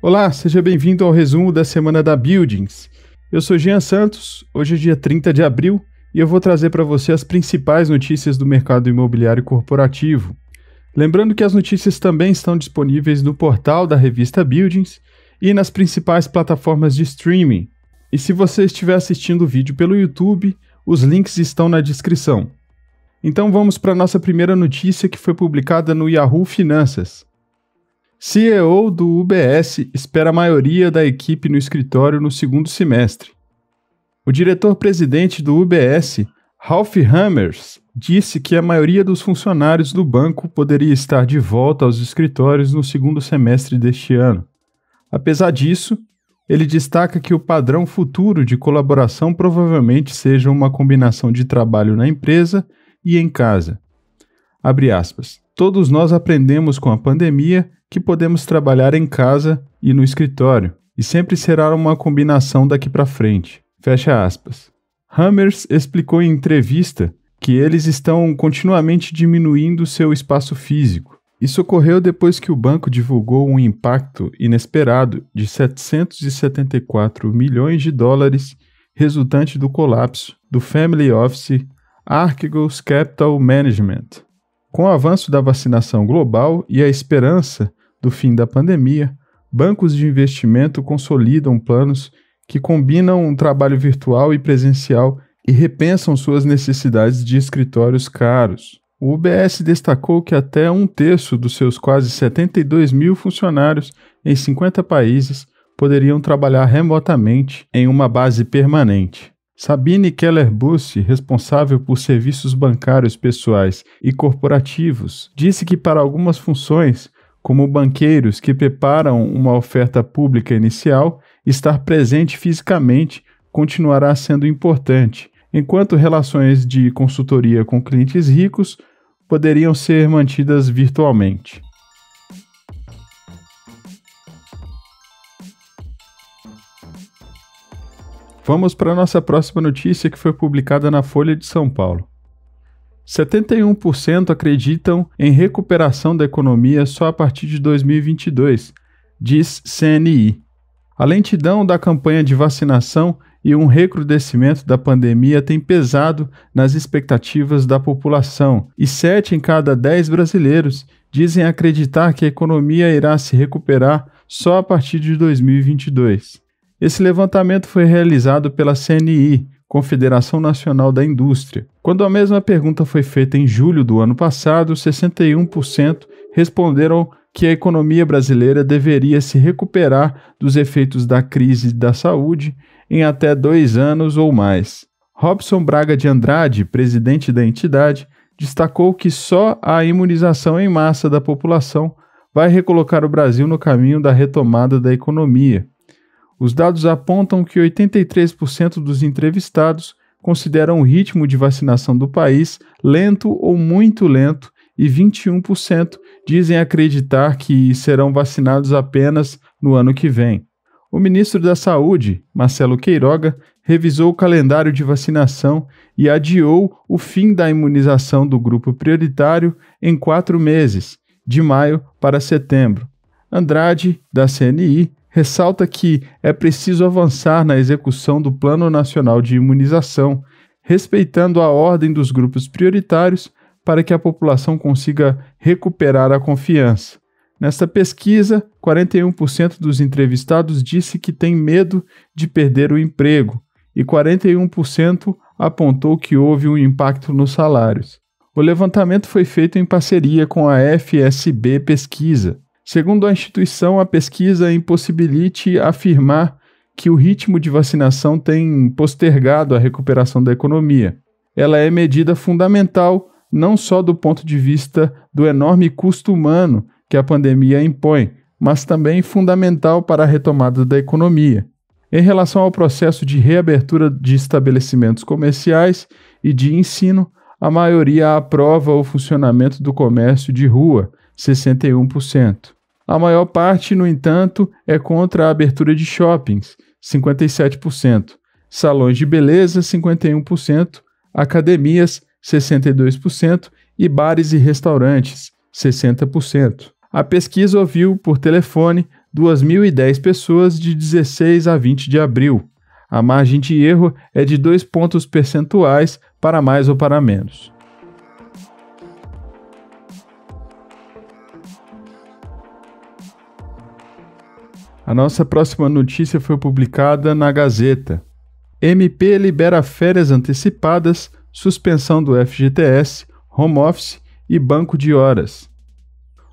Olá, seja bem-vindo ao resumo da semana da Buildings. Eu sou Jean Santos, hoje é dia 30 de abril e eu vou trazer para você as principais notícias do mercado imobiliário corporativo. Lembrando que as notícias também estão disponíveis no portal da revista Buildings e nas principais plataformas de streaming. E se você estiver assistindo o vídeo pelo YouTube, os links estão na descrição. Então vamos para a nossa primeira notícia que foi publicada no Yahoo Finanças. CEO do UBS espera a maioria da equipe no escritório no segundo semestre. O diretor-presidente do UBS, Ralph Hamers, disse que a maioria dos funcionários do banco poderia estar de volta aos escritórios no segundo semestre deste ano. Apesar disso, ele destaca que o padrão futuro de colaboração provavelmente seja uma combinação de trabalho na empresa e em casa. Abre aspas. Todos nós aprendemos com a pandemia que podemos trabalhar em casa e no escritório, e sempre será uma combinação daqui para frente. Fecha aspas. Hamers explicou em entrevista que eles estão continuamente diminuindo seu espaço físico. Isso ocorreu depois que o banco divulgou um impacto inesperado de 774 milhões de dólares resultante do colapso do Family Office Archegos Capital Management. Com o avanço da vacinação global e a esperança do fim da pandemia, bancos de investimento consolidam planos que combinam um trabalho virtual e presencial e repensam suas necessidades de escritórios caros. O UBS destacou que até um terço dos seus quase 72 mil funcionários em 50 países poderiam trabalhar remotamente em uma base permanente. Sabine Keller-Busse, responsável por serviços bancários pessoais e corporativos, disse que para algumas funções, como banqueiros que preparam uma oferta pública inicial, estar presente fisicamente continuará sendo importante, enquanto relações de consultoria com clientes ricos poderiam ser mantidas virtualmente. Vamos para a nossa próxima notícia que foi publicada na Folha de São Paulo. 71% acreditam em recuperação da economia só a partir de 2022, diz CNI. A lentidão da campanha de vacinação e um recrudescimento da pandemia tem pesado nas expectativas da população, e 7 em cada 10 brasileiros dizem acreditar que a economia irá se recuperar só a partir de 2022. Esse levantamento foi realizado pela CNI, Confederação Nacional da Indústria. Quando a mesma pergunta foi feita em julho do ano passado, 61% responderam que a economia brasileira deveria se recuperar dos efeitos da crise da saúde em até 2 anos ou mais. Robson Braga de Andrade, presidente da entidade, destacou que só a imunização em massa da população vai recolocar o Brasil no caminho da retomada da economia. Os dados apontam que 83% dos entrevistados consideram o ritmo de vacinação do país lento ou muito lento e 21% dizem acreditar que serão vacinados apenas no ano que vem. O ministro da Saúde, Marcelo Queiroga, revisou o calendário de vacinação e adiou o fim da imunização do grupo prioritário em 4 meses, de maio para setembro. Andrade, da CNI, ressalta que é preciso avançar na execução do Plano Nacional de Imunização, respeitando a ordem dos grupos prioritários para que a população consiga recuperar a confiança. Nesta pesquisa, 41% dos entrevistados disse que tem medo de perder o emprego e 41% apontou que houve um impacto nos salários. O levantamento foi feito em parceria com a FSB Pesquisa. Segundo a instituição, a pesquisa impossibilite afirmar que o ritmo de vacinação tem postergado a recuperação da economia. Ela é medida fundamental não só do ponto de vista do enorme custo humano que a pandemia impõe, mas também fundamental para a retomada da economia. Em relação ao processo de reabertura de estabelecimentos comerciais e de ensino, a maioria aprova o funcionamento do comércio de rua, 61%. A maior parte, no entanto, é contra a abertura de shoppings, 57%, salões de beleza, 51%, academias, 62% e bares e restaurantes, 60%. A pesquisa ouviu por telefone 2.010 pessoas de 16 a 20 de abril. A margem de erro é de 2 pontos percentuais para mais ou para menos. A nossa próxima notícia foi publicada na Gazeta. MP libera férias antecipadas, suspensão do FGTS, home office e banco de horas.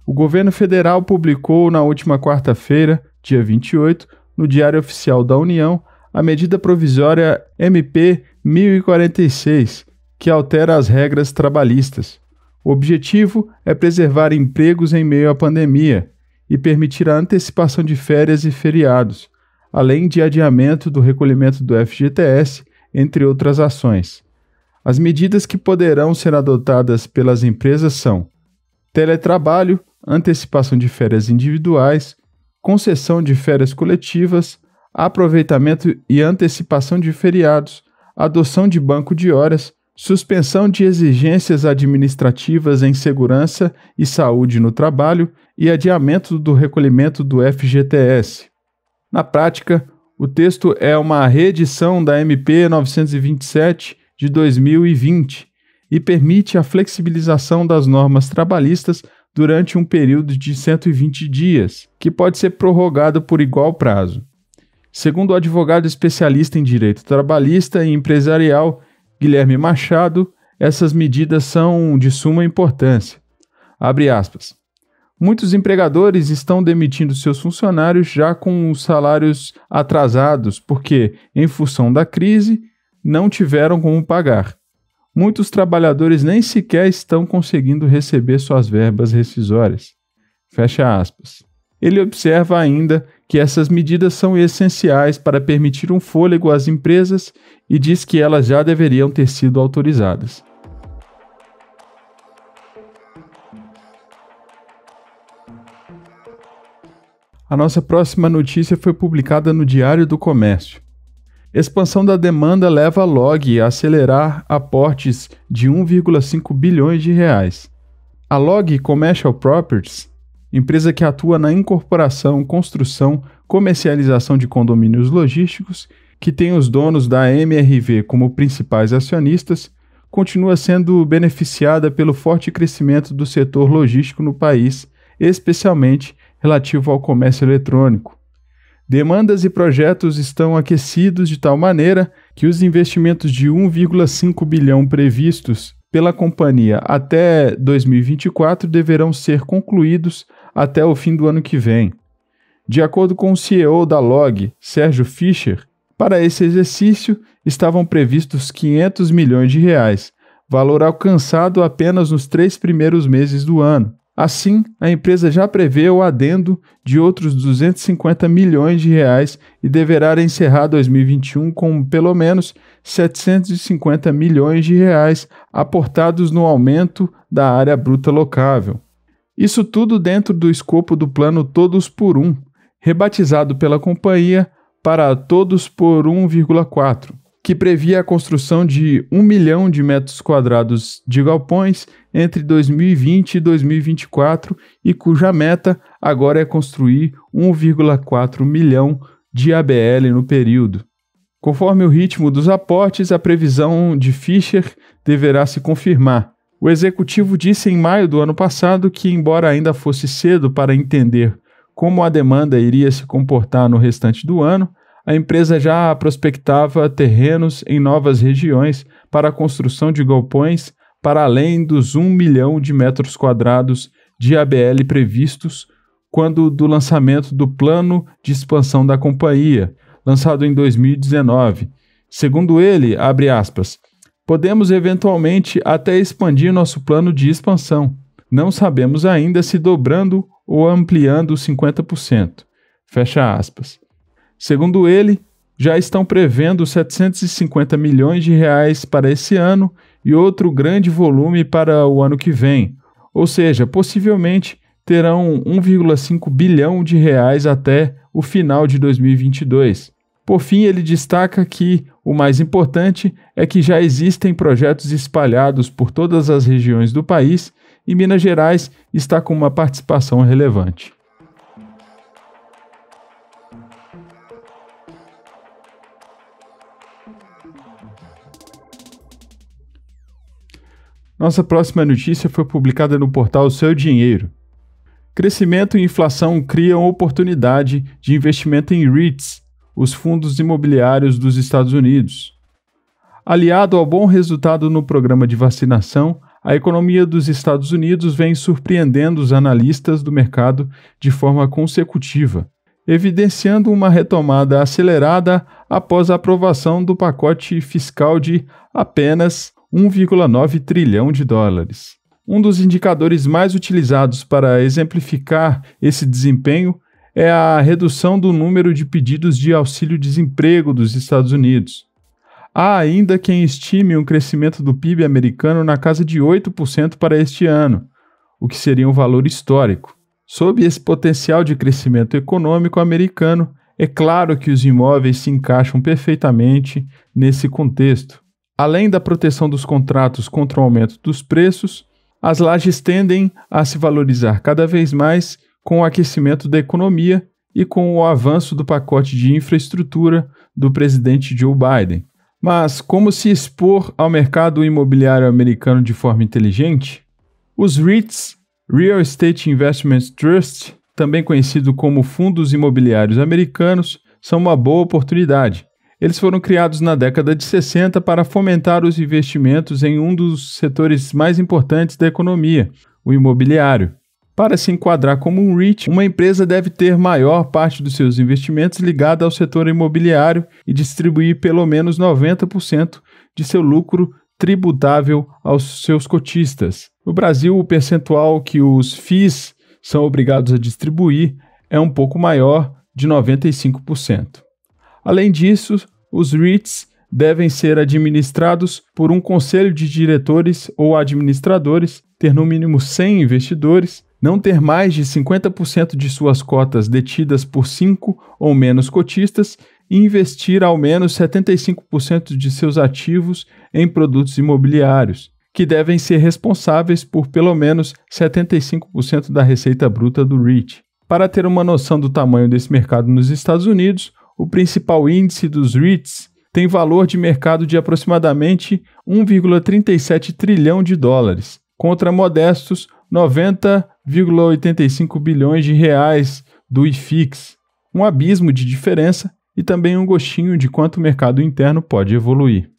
O governo federal publicou na última quarta-feira, dia 28, no Diário Oficial da União, a medida provisória MP 1046, que altera as regras trabalhistas. O objetivo é preservar empregos em meio à pandemia e permitir a antecipação de férias e feriados, além de adiamento do recolhimento do FGTS, entre outras ações. As medidas que poderão ser adotadas pelas empresas são teletrabalho, antecipação de férias individuais, concessão de férias coletivas, aproveitamento e antecipação de feriados, adoção de banco de horas, suspensão de exigências administrativas em segurança e saúde no trabalho e adiamento do recolhimento do FGTS. Na prática, o texto é uma reedição da MP 927 de 2020 e permite a flexibilização das normas trabalhistas durante um período de 120 dias, que pode ser prorrogado por igual prazo. Segundo o advogado especialista em direito trabalhista e empresarial, Guilherme Machado, essas medidas são de suma importância. Abre aspas. Muitos empregadores estão demitindo seus funcionários já com os salários atrasados porque, em função da crise, não tiveram como pagar. Muitos trabalhadores nem sequer estão conseguindo receber suas verbas rescisórias. Fecha aspas. Ele observa ainda que essas medidas são essenciais para permitir um fôlego às empresas e diz que elas já deveriam ter sido autorizadas. A nossa próxima notícia foi publicada no Diário do Comércio. Expansão da demanda leva a Log a acelerar aportes de 1,5 bilhões de reais. A Log Commercial Properties, empresa que atua na incorporação, construção, comercialização de condomínios logísticos, que tem os donos da MRV como principais acionistas, continua sendo beneficiada pelo forte crescimento do setor logístico no país, especialmente relativo ao comércio eletrônico. Demandas e projetos estão aquecidos de tal maneira que os investimentos de 1,5 bilhão previstos pela companhia até 2024 deverão ser concluídos até o fim do ano que vem. De acordo com o CEO da Log, Sérgio Fischer, para esse exercício estavam previstos 500 milhões de reais, valor alcançado apenas nos 3 primeiros meses do ano. Assim, a empresa já prevê o adendo de outros 250 milhões de reais e deverá encerrar 2021 com pelo menos 750 milhões de reais aportados no aumento da área bruta locável. Isso tudo dentro do escopo do plano Todos por 1, rebatizado pela companhia para Todos por 1,4, que previa a construção de 1 milhão de metros quadrados de galpões entre 2020 e 2024 e cuja meta agora é construir 1,4 milhão de ABL no período. Conforme o ritmo dos aportes, a previsão de Fischer deverá se confirmar. O executivo disse em maio do ano passado que, embora ainda fosse cedo para entender como a demanda iria se comportar no restante do ano, a empresa já prospectava terrenos em novas regiões para a construção de galpões para além dos 1 milhão de metros quadrados de ABL previstos quando do lançamento do plano de expansão da companhia, lançado em 2019. Segundo ele, abre aspas, podemos eventualmente até expandir nosso plano de expansão. Não sabemos ainda se dobrando ou ampliando 50%. Fecha aspas. Segundo ele, já estão prevendo 750 milhões de reais para esse ano e outro grande volume para o ano que vem, ou seja, possivelmente terão 1,5 bilhão de reais até o final de 2022. Por fim, ele destaca que o mais importante é que já existem projetos espalhados por todas as regiões do país e Minas Gerais está com uma participação relevante. Nossa próxima notícia foi publicada no portal Seu Dinheiro. Crescimento e inflação criam oportunidade de investimento em REITs, os fundos imobiliários dos Estados Unidos. Aliado ao bom resultado no programa de vacinação, a economia dos Estados Unidos vem surpreendendo os analistas do mercado de forma consecutiva, evidenciando uma retomada acelerada após a aprovação do pacote fiscal de apenas 1,9 trilhão de dólares. Um dos indicadores mais utilizados para exemplificar esse desempenho é a redução do número de pedidos de auxílio-desemprego dos Estados Unidos. Há ainda quem estime um crescimento do PIB americano na casa de 8% para este ano, o que seria um valor histórico. Sob esse potencial de crescimento econômico americano, é claro que os imóveis se encaixam perfeitamente nesse contexto. Além da proteção dos contratos contra o aumento dos preços, as lajes tendem a se valorizar cada vez mais com o aquecimento da economia e com o avanço do pacote de infraestrutura do presidente Joe Biden. Mas como se expor ao mercado imobiliário americano de forma inteligente? Os REITs, Real Estate Investment Trust, também conhecido como fundos imobiliários americanos, são uma boa oportunidade. Eles foram criados na década de 60 para fomentar os investimentos em um dos setores mais importantes da economia, o imobiliário. Para se enquadrar como um REIT, uma empresa deve ter maior parte dos seus investimentos ligada ao setor imobiliário e distribuir pelo menos 90% de seu lucro tributável aos seus cotistas. No Brasil, o percentual que os FIIs são obrigados a distribuir é um pouco maior, de 95%. Além disso, os REITs devem ser administrados por um conselho de diretores ou administradores, ter no mínimo 100 investidores, não ter mais de 50% de suas cotas detidas por 5 ou menos cotistas e investir ao menos 75% de seus ativos em produtos imobiliários, que devem ser responsáveis por pelo menos 75% da receita bruta do REIT. Para ter uma noção do tamanho desse mercado nos Estados Unidos, o principal índice dos REITs tem valor de mercado de aproximadamente 1,37 trilhão de dólares, contra modestos 90,85 bilhões de reais do IFIX, um abismo de diferença e também um gostinho de quanto o mercado interno pode evoluir.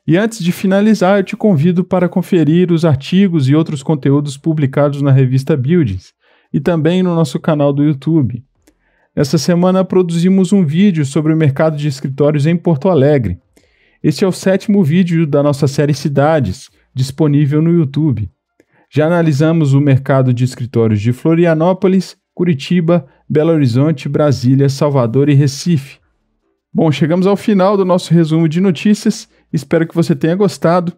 E antes de finalizar, eu te convido para conferir os artigos e outros conteúdos publicados na revista Buildings e também no nosso canal do YouTube. Essa semana produzimos um vídeo sobre o mercado de escritórios em Porto Alegre. Este é o 7º vídeo da nossa série Cidades, disponível no YouTube. Já analisamos o mercado de escritórios de Florianópolis, Curitiba, Belo Horizonte, Brasília, Salvador e Recife. Bom, chegamos ao final do nosso resumo de notícias. Espero que você tenha gostado.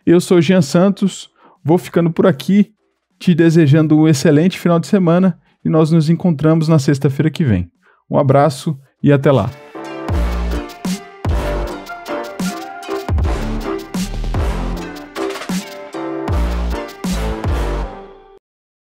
Eu sou Jean Santos, vou ficando por aqui, te desejando um excelente final de semana e nós nos encontramos na sexta-feira que vem. Um abraço e até lá!